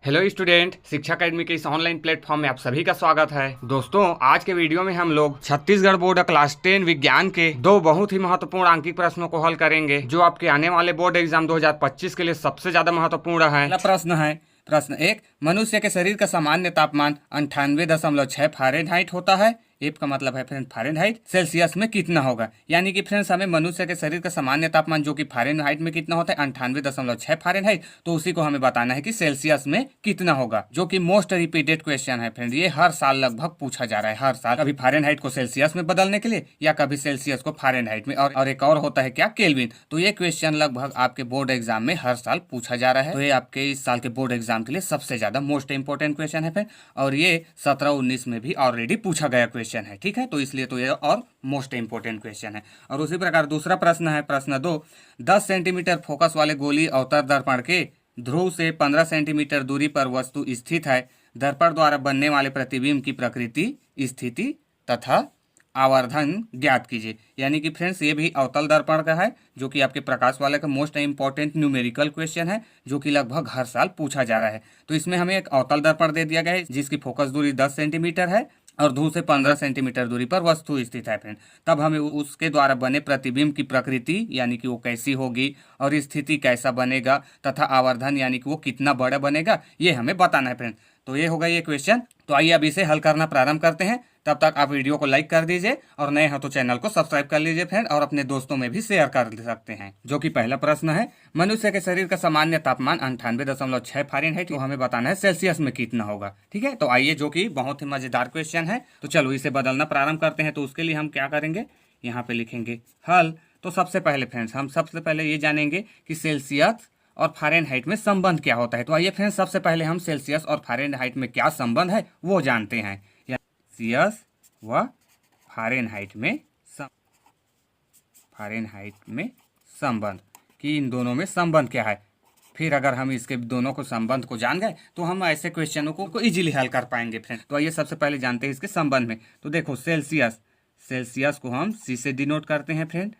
Hello student, शिक्षा academy के इस ऑनलाइन प्लेटफॉर्म में आप सभी का स्वागत है। दोस्तों, आज के वीडियो में हम लोग छत्तीसगढ़ बोर्ड क्लास 10 विज्ञान के दो बहुत ही महत्वपूर्ण अंकित प्रश्नों को हल करेंगे, जो आपके आने वाले बोर्ड एग्जाम 2025 के लिए सबसे ज्यादा महत्वपूर्ण है। पहला प्रश्न है। प्रश्न एक, मनुष्य के शरीर का सामान्य तापमान 98.6 फ़ारेनहाइट होता है। एफ का मतलब है फ्रेंड फ़ारेनहाइट। सेल्सियस में कितना होगा? यानी कि फ्रेंड्स हमें मनुष्य के शरीर का सामान्य तापमान जो कि फ़ारेनहाइट में कितना होता है 98.6 फ़ारेनहाइट, तो उसी को हमें बताना है कि सेल्सियस में कितना होगा, जो कि मोस्ट रिपीटेड क्वेश्चन है फ्रेंड। ये हर साल लगभग पूछा जा रहा है, हर साल, कभी फ़ारेनहाइट को सेल्सियस में बदलने के लिए या कभी सेल्सियस को फ़ारेनहाइट में, और एक और होता है क्या, केल्विन। तो ये क्वेश्चन लगभग आपके बोर्ड एग्जाम में हर साल पूछा जा रहा है। तो ये आपके इस साल के बोर्ड एग्जाम के लिए सबसे ज्यादा मोस्ट इंपोर्टेंट क्वेश्चन है फ्रेंड, और ये 17-19 में भी ऑलरेडी पूछा गया क्वेश्चन है। ठीक है, तो इसलिए तो ये और मोस्ट इंपोर्टेंट क्वेश्चन है। और उसी प्रकार दूसरा प्रश्न है, प्रश्न 2, 10 सेंटीमीटर फोकस वाले गोली अवतल दर्पण के ध्रुव से 15 सेंटीमीटर दूरी पर वस्तु स्थित है। दर्पण द्वारा बनने वाले प्रतिबिंब की प्रकृति, स्थिति तथा आवर्धन ज्ञात कीजिए। यानी कि फ्रेंड्स ये भी अवतल दर्पण का है, जो कि आपके प्रकाश वाले का मोस्ट इंपॉर्टेंट न्यूमेरिकल क्वेश्चन है, जो कि लगभग हर साल पूछा जा रहा है। तो इसमें हमें एक अवतल दर्पण दे दिया गया है जिसकी फोकस दूरी 10 सेंटीमीटर है और ध्रुव से 15 सेंटीमीटर दूरी पर वस्तु स्थित है फ्रेंड। तब हमें उसके द्वारा बने प्रतिबिंब की प्रकृति यानी कि वो कैसी होगी और स्थिति कैसा बनेगा तथा आवर्धन यानी कि वो कितना बड़ा बनेगा, ये हमें बताना है फ्रेंड। तो ये होगा ये क्वेश्चन। तो आइए अब इसे हल करना प्रारंभ करते हैं। तब तक आप वीडियो को लाइक कर दीजिए और नए हैं तो चैनल को सब्सक्राइब कर लीजिए फ्रेंड, और अपने दोस्तों में भी शेयर कर सकते हैं। जो कि पहला प्रश्न है, मनुष्य के शरीर का सामान्य तापमान 98.6 फ़ारेनहाइट, तो हमें बताना है सेल्सियस में कितना होगा। ठीक है, तो आइए, जो कि बहुत ही मजेदार क्वेश्चन है, तो चलो इसे बदलना प्रारंभ करते हैं। तो उसके लिए हम क्या करेंगे, यहाँ पे लिखेंगे हल। तो सबसे पहले फ्रेंड्स हम सबसे पहले ये जानेंगे कि सेल्सियस और फ़ारेनहाइट में संबंध क्या होता है। तो आइए फ्रेंड्स, सबसे पहले हम सेल्सियस और फ़ारेनहाइट में क्या संबंध है वो जानते हैं। सेल्सियस व फ़ारेनहाइट में संबंध, कि इन दोनों में संबंध क्या है। फिर अगर हम इसके दोनों को संबंध को जान गए तो हम ऐसे क्वेश्चनों को इजीली हल कर पाएंगे फ्रेंड। तो आइए सबसे पहले जानते हैं इसके संबंध में। तो देखो, सेल्सियस को हम सी से डिनोट करते हैं फ्रेंड,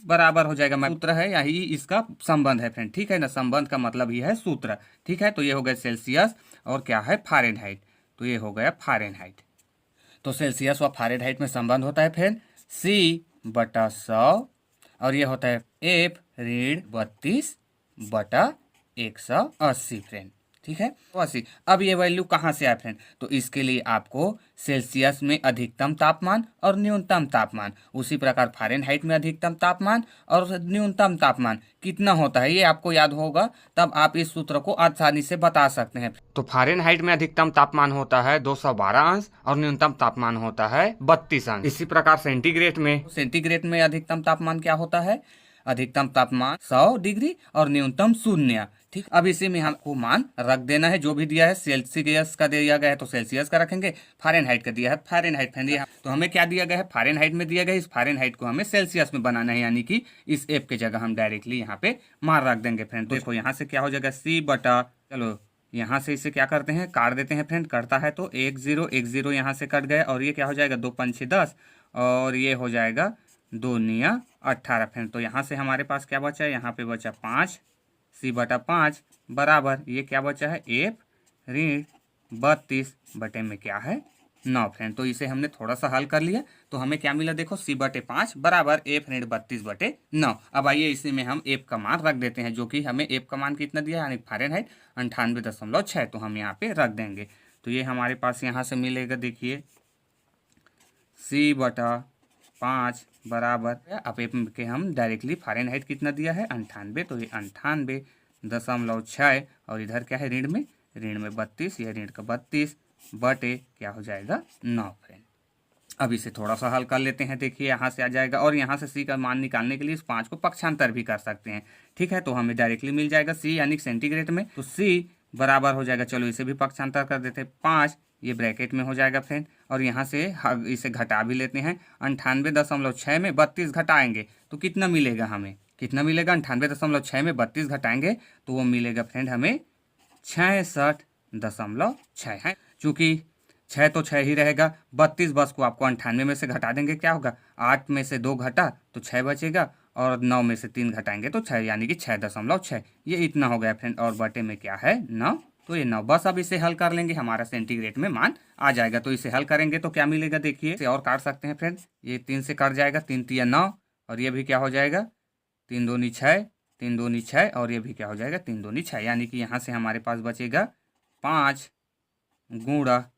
बराबर हो जाएगा, सूत्र है, यही इसका संबंध है फ्रेंड। ठीक है ना, संबंध का मतलब ही है सूत्र। ठीक है, तो ये हो गया सेल्सियस और क्या है, फ़ारेनहाइट। तो ये हो गया फ़ारेनहाइट। तो सेल्सियस व फ़ारेनहाइट में संबंध होता है फ्रेंड C/100, और ये होता है F/32/180 फ्रेंड। ठीक है, तो 80। अब ये वैल्यू कहाँ से आए फ्रेंड? तो इसके लिए आपको सेल्सियस में अधिकतम तापमान और न्यूनतम तापमान, उसी प्रकार फ़ारेनहाइट में अधिकतम तापमान और न्यूनतम तापमान कितना होता है ये आपको याद होगा, तब आप इस सूत्र को आसानी से बता सकते हैं। तो फ़ारेनहाइट में अधिकतम तापमान होता है 212 अंश और न्यूनतम तापमान होता है 32 अंश। इसी प्रकार सेंटीग्रेड में अधिकतम तापमान क्या होता है? अधिकतम तापमान 100 डिग्री और न्यूनतम 0। ठीक, अब इसी में हमको मान रख देना है, जो भी दिया है। सेल्सियस का दिया गया है तो सेल्सियस का रखेंगे, फ़ारेनहाइट का दिया है फ़ारेनहाइट फ्रेंड। तो हमें क्या दिया गया है, फ़ारेनहाइट में दिया गया है, इस फ़ारेनहाइट को हमें सेल्सियस में बनाना है, यानी कि इस एफ के जगह हम डायरेक्टली यहाँ पे मान रख देंगे फ्रेंड। तो देखो यहाँ से क्या हो जाएगा, चलो यहाँ से इसे क्या करते हैं, काट देते हैं फ्रेंड। करता है तो 1 0 यहाँ से कट गया, और ये क्या हो जाएगा, 2 पंचे 10, और ये हो जाएगा 2 निया 18 फ्रेंड। तो यहाँ से हमारे पास क्या बचा है, यहाँ पे बचा 5 C/5 बराबर, ये क्या बचा है, F/32 में क्या है, 9 फ्रेंड। तो इसे हमने थोड़ा सा हल कर लिया, तो हमें क्या मिला, देखो C/5 बराबर F/32/9। अब आइए इसी में हम एफ का मान रख देते हैं, जो कि हमें एफ का मान कितना दिया है, यानी फ़ारेनहाइट 98.6, तो हम यहाँ पे रख देंगे। तो ये हमारे पास यहाँ से मिलेगा, देखिए C/5 बराबर, अब एफ के हम डायरेक्टली फ़ारेनहाइट कितना दिया है, 98, तो ये 98.6, और इधर क्या है, ऋण में 32, ये ऋण का 32 बटे क्या हो जाएगा, 9 फ्रेंड। अब इसे थोड़ा सा हल कर लेते हैं। देखिए यहाँ से आ जाएगा, और यहाँ से सी का मान निकालने के लिए इस 5 को पक्षांतर भी कर सकते हैं। ठीक है, तो हमें डायरेक्टली मिल जाएगा सी, यानी सेंटीग्रेड में, तो सी बराबर हो जाएगा, चलो इसे भी पक्षांतर कर देते हैं, 5, ये ब्रैकेट में हो जाएगा फ्रेंड, और यहाँ से इसे घटा भी लेते हैं। 98.6 में 32 घटाएंगे तो कितना मिलेगा, हमें कितना मिलेगा, 98.6 में 32 घटाएंगे तो वो मिलेगा फ्रेंड हमें 66.6 है। चूँकि 6 तो 6 ही रहेगा, 32 बस को आपको 98 में से घटा देंगे, क्या होगा, 8 में से 2 घटा तो 6 बचेगा, और 9 में से 3 घटाएंगे तो 6, यानी कि 6.6, ये इतना हो गया फ्रेंड, और बटे में क्या है, 9 तो ये 9। बस अब इसे हल कर लेंगे, हमारा सेंटीग्रेड में मान आ जाएगा। तो इसे हल करेंगे तो क्या मिलेगा, देखिए इसे और काट सकते हैं फ्रेंड्स। ये 3 से कट जाएगा, 3 तिया 9, और ये भी क्या हो जाएगा 3 दूनी 6, 3 दूनी 6, और ये भी क्या हो जाएगा 3 दूनी 6, यानी कि यहाँ से हमारे पास बचेगा 5 गुणा,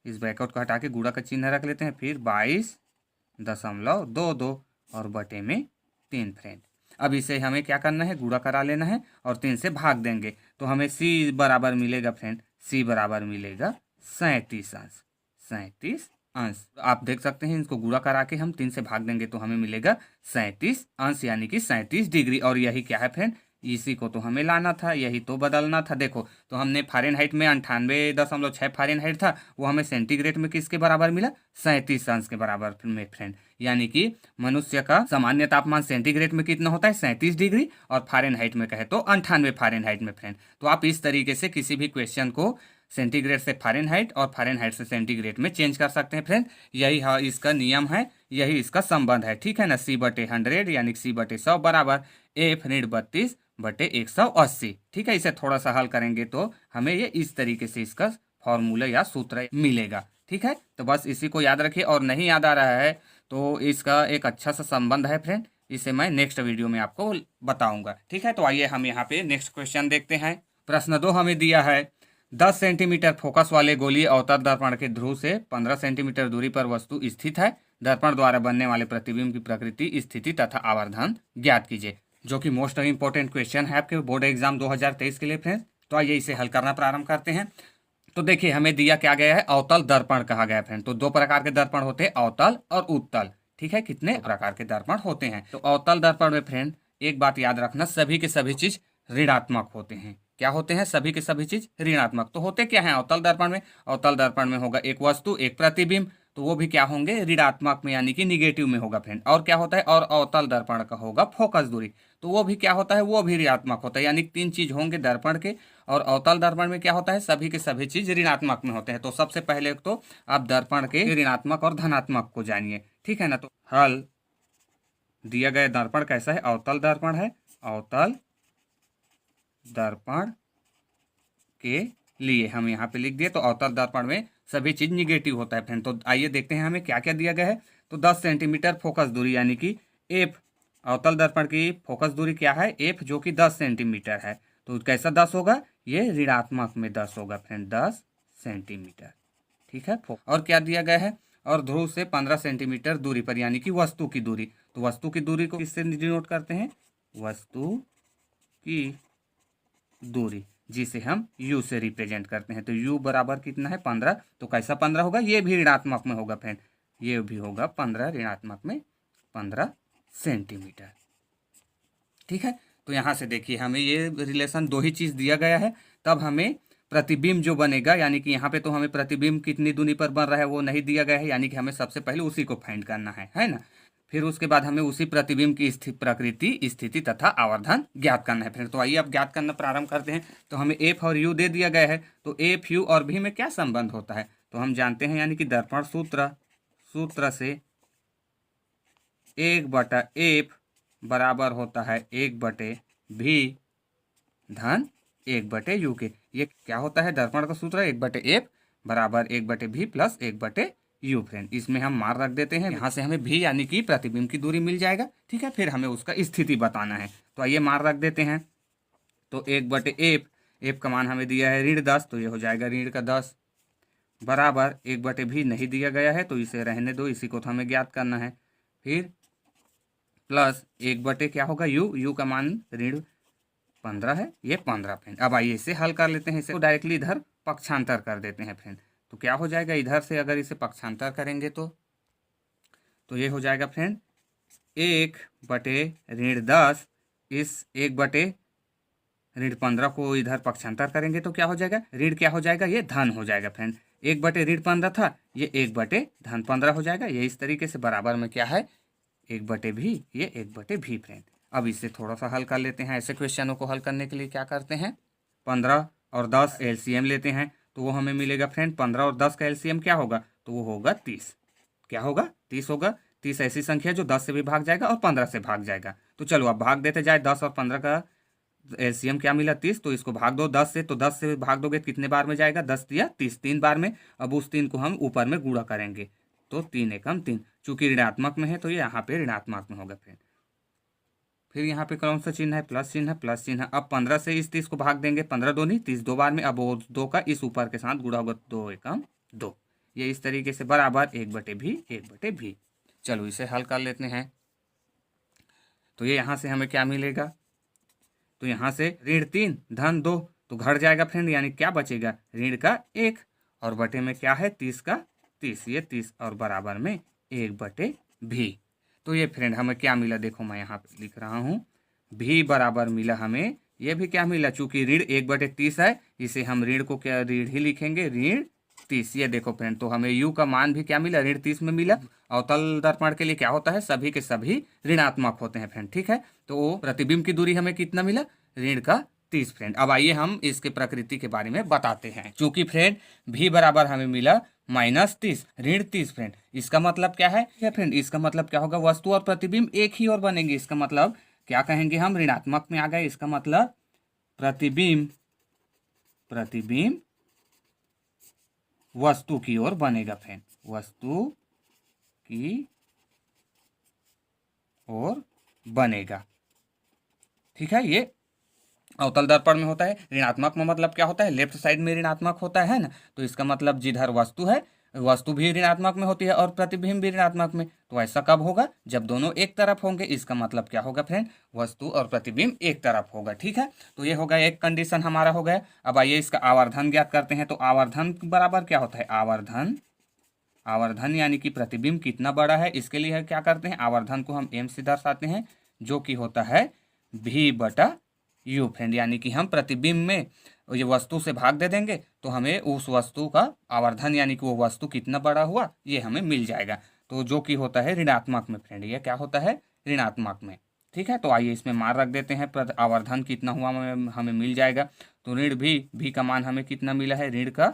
इस ब्रैकेट को हटा के गुणा का चिन्ह रख लेते हैं, फिर 22.22 और बटे में 3 फ्रेंड। अब इसे हमें क्या करना है, गुणा करा लेना है और 3 से भाग देंगे तो हमें सी बराबर मिलेगा फ्रेंड, सी बराबर मिलेगा 37 अंश। 37 अंश आप देख सकते हैं, इसको गुणा करा के हम 3 से भाग देंगे तो हमें मिलेगा 37 अंश, यानी कि 37 डिग्री। और यही क्या है फ्रेंड, इसी को तो हमें लाना था, यही तो बदलना था। देखो तो हमने फ़ारेनहाइट में 98.6 फ़ारेनहाइट था, वो हमें सेंटीग्रेड में किसके बराबर मिला, 37 अंश के बराबर में फ्रेंड। यानी कि मनुष्य का सामान्य तापमान सेंटीग्रेड में कितना होता है 37 डिग्री, और फ़ारेनहाइट में कहे तो 98 फ़ारेनहाइट में फ्रेंड। तो आप इस तरीके से किसी भी क्वेश्चन को सेंटीग्रेड से फ़ारेनहाइट और फ़ारेनहाइट से सेंटीग्रेड में चेंज कर सकते हैं फ्रेंड। यही इसका नियम है, यही इसका संबंध है, ठीक है ना। C/100 यानी कि C/100 बराबर F-32/180, ठीक है। इसे थोड़ा सा हल करेंगे तो हमें ये इस तरीके से इसका फॉर्मूला या सूत्र मिलेगा, ठीक है। तो बस इसी को याद रखिए, और नहीं याद आ रहा है तो इसका एक अच्छा सा संबंध है फ्रेंड, इसे मैं नेक्स्ट वीडियो में आपको बताऊंगा, ठीक है। तो आइए हम यहाँ पे नेक्स्ट क्वेश्चन देखते हैं। प्रश्न 2 हमें दिया है, 10 सेंटीमीटर फोकस वाले गोलीय अवतल दर्पण के ध्रुव से 15 सेंटीमीटर दूरी पर वस्तु स्थित है। दर्पण द्वारा बनने वाले प्रतिबिंब की प्रकृति, स्थिति तथा आवर्धन ज्ञात कीजिए, जो कि मोस्ट इंपॉर्टेंट क्वेश्चन है आपके बोर्ड एग्जाम 2023 के लिए फ्रेंड्स। तो आइए इसे हल करना प्रारंभ करते हैं। तो देखिए हमें दिया क्या गया है, अवतल दर्पण कहा गया है फ्रेंड। तो 2 प्रकार के दर्पण होते हैं, अवतल और उत्तल, ठीक है। कितने प्रकार के दर्पण होते हैं, तो अवतल दर्पण में फ्रेंड एक बात याद रखना, सभी के सभी चीज ऋणात्मक होते हैं। क्या होते हैं, सभी के सभी चीज ऋणात्मक। तो होते क्या है अवतल दर्पण में, अवतल दर्पण में होगा एक वस्तु एक प्रतिबिंब, तो वो भी क्या होंगे ऋणात्मक में, यानी कि निगेटिव में होगा फ्रेंड। और क्या होता है, और अवतल दर्पण का होगा फोकस दूरी, तो वो भी क्या होता है, वो भी ऋणात्मक होता है। यानी 3 चीज होंगे दर्पण के, और अवतल दर्पण में क्या होता है, सभी के सभी चीज ऋणात्मक में होते हैं। तो सबसे पहले तो आप दर्पण के ऋणात्मक और धनात्मक को जानिए, ठीक है ना। तो हल दिया गया दर्पण कैसा है, अवतल दर्पण है, अवतल दर्पण के लिए हम यहाँ पे लिख दिए। तो अवतल दर्पण में सभी चीज निगेटिव होता है फ्रेंड। तो आइए देखते हैं हमें क्या क्या दिया गया है। तो 10 सेंटीमीटर फोकस दूरी, यानी कि एफ, अवतल दर्पण की फोकस दूरी क्या है, एफ, जो कि 10 सेंटीमीटर है। तो कैसा 10 होगा, ये ऋणात्मक में 10 होगा फ्रेंड, 10 सेंटीमीटर, ठीक है। और क्या दिया गया है, और ध्रुव से 15 सेंटीमीटर दूरी पर, यानी कि वस्तु की दूरी। तो वस्तु की दूरी को किससे डिनोट करते हैं, वस्तु की दूरी, जिसे हम u से रिप्रेजेंट करते हैं। तो u बराबर कितना है 15, तो कैसा 15 होगा, ये भी ऋणात्मक में होगा फ्रेंड, ये भी होगा 15 ऋणात्मक में 15 सेंटीमीटर, ठीक है। तो यहाँ से देखिए हमें ये रिलेशन 2 ही चीज़ दिया गया है, तब हमें प्रतिबिंब जो बनेगा, यानी कि यहाँ पे तो हमें प्रतिबिंब कितनी दूरी पर बन रहा है वो नहीं दिया गया है, यानी कि हमें सबसे पहले उसी को फाइंड करना है ना। फिर उसके बाद हमें उसी प्रतिबिंब की प्रकृति, स्थिति तथा आवर्धन ज्ञात करना है फिर। तो आइए अब ज्ञात करना प्रारंभ करते हैं। तो हमें एफ और यू दे दिया गया है, तो एफ यू और भी में क्या संबंध होता है, तो हम जानते हैं, यानी कि दर्पण सूत्र से 1/f बराबर होता है 1/v धन 1/u के। ये क्या होता है, दर्पण का सूत्र 1/f बराबर 1/v प्लस 1/u फ्रेंड। इसमें हम मान रख देते हैं, यहाँ से हमें v यानी कि प्रतिबिंब की दूरी मिल जाएगा, ठीक है। फिर हमें उसका स्थिति बताना है, तो आइए मान रख देते हैं। तो 1/f, f का मान हमें दिया है -10, तो ये हो जाएगा -10 बराबर 1/v नहीं दिया गया है, तो इसे रहने दो, इसी को तो हमें ज्ञात करना है। फिर प्लस 1/ क्या होगा u का मान -15 है, ये 15 फ्रेंड। अब आइए इसे हल कर लेते हैं, इसे तो डायरेक्टली इधर पक्षांतर कर देते हैं फ्रेंड। तो क्या हो जाएगा, इधर से अगर इसे पक्षांतर करेंगे तो ये हो जाएगा फ्रेंड 1/-10, इस 1/-15 को इधर पक्षांतर करेंगे तो क्या हो जाएगा, ऋण क्या हो जाएगा, ये धन हो जाएगा फ्रेंड। 1/-15 था, ये 1/-15 हो जाएगा। ये इस तरीके से बराबर में क्या है 1/v, ये 1/v फ्रेंड। अब इसे थोड़ा सा हल कर लेते हैं। ऐसे क्वेश्चनों को हल करने के लिए क्या करते हैं, 15 और 10 एलसीएम लेते हैं, तो वो हमें मिलेगा फ्रेंड 15 और 10 का एलसीएम क्या होगा, तो वो होगा 30। क्या होगा, 30 होगा। 30 ऐसी संख्या जो 10 से भी भाग जाएगा और 15 से भाग जाएगा। तो चलो अब भाग देते जाए, 10 और 15 का एलसीएम क्या मिला 30, तो इसको भाग दो 10 से, तो 10 से भाग दोगे कितने बार में जाएगा, 10 या 30, 3 बार में। अब उस 3 को हम ऊपर में गुणा करेंगे, तो 3 एकम 3, चूंकि ऋणात्मक में है तो ये यहाँ पे ऋणात्मक में होगा। फिर यहाँ पे कौन सा चिन्ह है, प्लस चिन्ह है, प्लस चिन्ह है। अब 15 से इस 30 को भाग देंगे, 15 दो नहीं 30 दो बार में, अब वो 2 का इस ऊपर के साथ गुणा होगा, 2 एकम 2। ये इस तरीके से बराबर 1/भी 1/भी। चलो इसे हल कर लेते हैं। तो ये यहाँ से हमें क्या मिलेगा, तो यहाँ से ऋण 3 धन 2 तो घट जाएगा फ्रेंड, यानी क्या बचेगा, ऋण का 1 और बटे में क्या है 30 का 30, ये 30 और बराबर में 1/भी। तो ये फ्रेंड हमें क्या मिला, देखो मैं यहाँ पे लिख रहा हूँ, भी बराबर मिला हमें, ये भी क्या मिला, चूंकि ऋण 1/30 है, इसे हम ऋण को क्या ऋण ही लिखेंगे, ऋण 30। ये देखो फ्रेंड, तो हमें u का मान भी क्या मिला, ऋण 30 में मिला। अवतल दर्पण के लिए क्या होता है, सभी के सभी ऋणात्मक होते हैं फ्रेंड, ठीक है। तो प्रतिबिंब की दूरी हमें कितना मिला, ऋण का 30 फ्रेंड। अब आइए हम इसके प्रकृति के बारे में बताते हैं। चूंकि फ्रेंड भी बराबर हमें मिला -30 ऋण 30 फ्रेंड, इसका मतलब क्या है फ्रेंड, इसका मतलब क्या होगा, वस्तु और प्रतिबिंब एक ही ओर बनेंगे। इसका मतलब क्या कहेंगे हम, ऋणात्मक में आ गए, इसका मतलब प्रतिबिंब वस्तु की ओर बनेगा फ्रेंड, वस्तु की ओर बनेगा, ठीक है। ये अवतल दर्पण में होता है। ऋणात्मक में मतलब क्या होता है, लेफ्ट साइड में ऋणात्मक होता है ना, तो इसका मतलब जिधर वस्तु है, वस्तु भी ऋणात्मक में होती है और प्रतिबिंब भी ऋणात्मक में। तो ऐसा कब होगा, जब दोनों एक तरफ होंगे। इसका मतलब क्या होगा फ्रेंड, वस्तु और प्रतिबिंब एक तरफ होगा, ठीक है। तो ये होगा एक कंडीशन हमारा हो गया। अब आइए इसका आवर्धन ज्ञात करते हैं। तो आवर्धन बराबर क्या होता है, आवर्धन यानी कि प्रतिबिंब कितना बड़ा है, इसके लिए क्या करते हैं, आवर्धन को हम m से दर्शाते हैं, जो कि होता है v/u फ्रेंड, यानी कि हम प्रतिबिंब में ये वस्तु से भाग दे देंगे तो हमें उस वस्तु का आवर्धन यानी कि वो वस्तु कितना बड़ा हुआ ये हमें मिल जाएगा। तो जो कि होता है ऋणात्मक में फ्रेंड, ये क्या होता है, ऋणात्मक में, ठीक है। तो आइए इसमें मान रख देते हैं, आवर्धन कितना हुआ हमें मिल जाएगा। तो ऋण भी का मान हमें कितना मिला है, ऋण का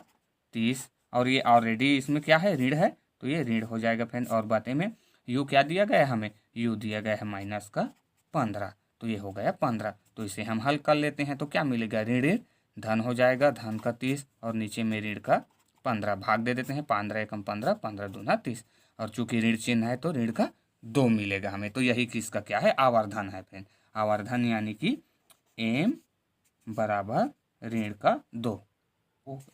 30, और ये ऑलरेडी इसमें क्या है, ऋण है, तो ये ऋण हो जाएगा फ्रेंड। और बातें में u क्या दिया गया है हमें, u दिया गया है -15, तो ये हो गया 15। तो इसे हम हल कर लेते हैं, तो क्या मिलेगा, ऋण धन हो जाएगा, धन का 30 और नीचे में ऋण का 15, भाग दे देते हैं, 15 एकम 15, 15 दूना 30, और चूंकि ऋण चिन्ह है तो ऋण का 2 मिलेगा हमें। तो यही किसका क्या है, आवर्धन है फ्रेंड। आवर्धन यानी कि m बराबर ऋण का 2।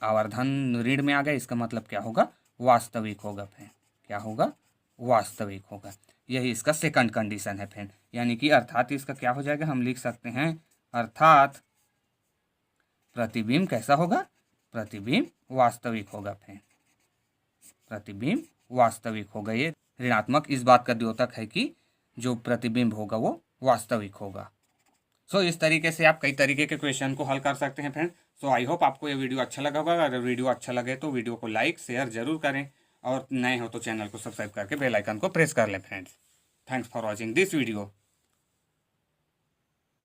आवर्धन ऋण में आ गया, इसका मतलब क्या होगा, वास्तविक होगा फ्रेंड, क्या होगा, वास्तविक होगा। यही इसका सेकंड कंडीशन है फ्रेंड, यानी कि अर्थात इसका क्या हो जाएगा, हम लिख सकते हैं अर्थात प्रतिबिंब कैसा होगा, प्रतिबिंब वास्तविक होगा फ्रेंड, प्रतिबिंब वास्तविक होगा। ये ऋणात्मक इस बात का द्योतक है कि जो प्रतिबिंब होगा वो वास्तविक होगा। सो इस तरीके से आप कई तरीके के क्वेश्चन को हल कर सकते हैं फ्रेंड। सो आई होप आपको ये वीडियो अच्छा लगा होगा। अगर वीडियो अच्छा लगे तो वीडियो को लाइक शेयर जरूर करें, और नए हो तो चैनल को सब्सक्राइब करके बेल आइकन को प्रेस कर लें friends. Thanks for watching this video.